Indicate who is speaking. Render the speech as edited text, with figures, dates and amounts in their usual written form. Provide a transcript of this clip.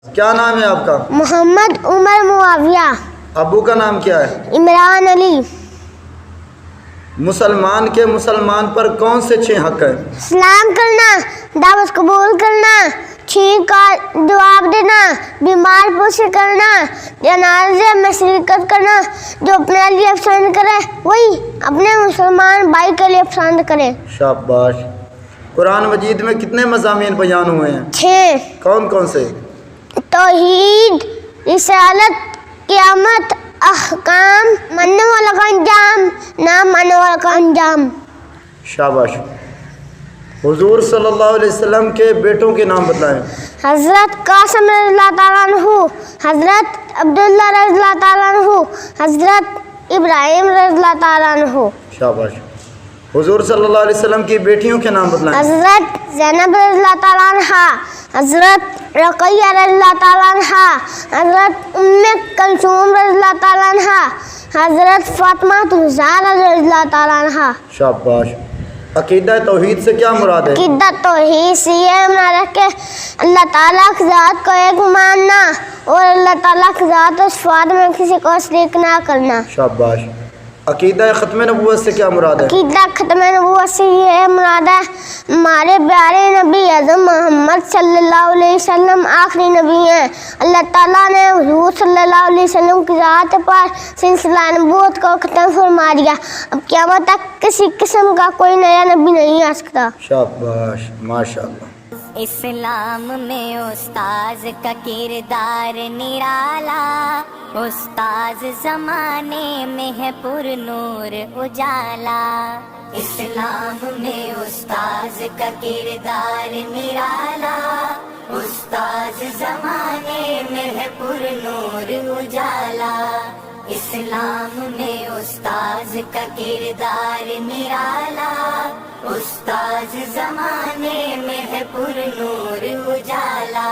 Speaker 1: کیا نام ہے آپ کا؟
Speaker 2: محمد عمر معاویہ۔
Speaker 1: ابو کا نام کیا ہے؟
Speaker 2: عمران علی۔
Speaker 1: مسلمان پر کون سے 6 حق ہیں؟
Speaker 2: سلام کرنا، دعوت قبول کرنا، چھینک کا جواب دینا، بیمار پوچھ کرنا، جنازے میں شرکت کرنا، جو اپنے لیے پسند کرے وہی اپنے مسلمان بھائی کے لیے پسند کرے۔
Speaker 1: شاباش۔ قرآن مجید میں کتنے مضامین بیان ہوئے ہیں؟
Speaker 2: 6۔
Speaker 1: کون کون سے؟
Speaker 2: توحید، رسالت، قیامت، احکام، ماننے والا کا انجام، نہ ماننے والا کا انجام۔
Speaker 1: شاباش۔ حضور صلی اللہ علیہ وسلم کے بیٹوں کے نام بتائیں۔
Speaker 2: حضرت قاسم رضی اللہ تعالیٰ عنہ، حضرت عبداللہ رضی اللہ تعالیٰ عنہ، حضرت ابراہیم رضی اللہ تعالیٰ عنہ۔
Speaker 1: شاباش۔ حضور صلی اللہ علیہ وسلم کی بیٹیوں کے نام بتائیں۔
Speaker 2: حضرت زینب رضی اللہ تعالیٰ عنہ، حضرت رقیہ رضی اللہ تعالیٰ عنہ، حضرت ام کلثوم رضی اللہ تعالیٰ عنہ، حضرت فاطمہ الزہرا رضی اللہ تعالیٰ عنہ۔
Speaker 1: شاباش۔ عقیدہ توحید سے کیا مراد ہے؟
Speaker 2: عقیدہ توحید سے یہ مراد ہے کہ اللہ تعالیٰ کی ذات کو ایک ماننا اور اللہ تعالیٰ کی ذات و صفات میں کسی کو شریک نہ کرنا۔
Speaker 1: شاباش۔ عقیدہ ختم نبوت سے کیا مراد ہے؟
Speaker 2: عقیدہ ختم نبوت سے یہ مراد ہے ہمارے پیارے نبی اعظم محمد صلی اللہ علیہ وسلم آخری نبی ہیں۔ اللہ تعالیٰ نے حضور صلی اللہ علیہ وسلم کی ذات پر سلسلہ نبوت کو ختم فرما دیا۔ اب قیامت تک کسی قسم کا کوئی نیا نبی نہیں آ سکتا۔
Speaker 1: شاباش، ماشاءاللہ۔
Speaker 3: اسلام میں استاذ کا کردار نرالا، استاذ زمانے میں ہے پر نور اجالا۔ اسلام میں استاذ کا کردار نرالا، استاذ زمانے میں ہے پر نور اجالا۔ اسلام میں استاذ کا کردار نرالا، استاذ زمانے میں ہے پر نور اجالا۔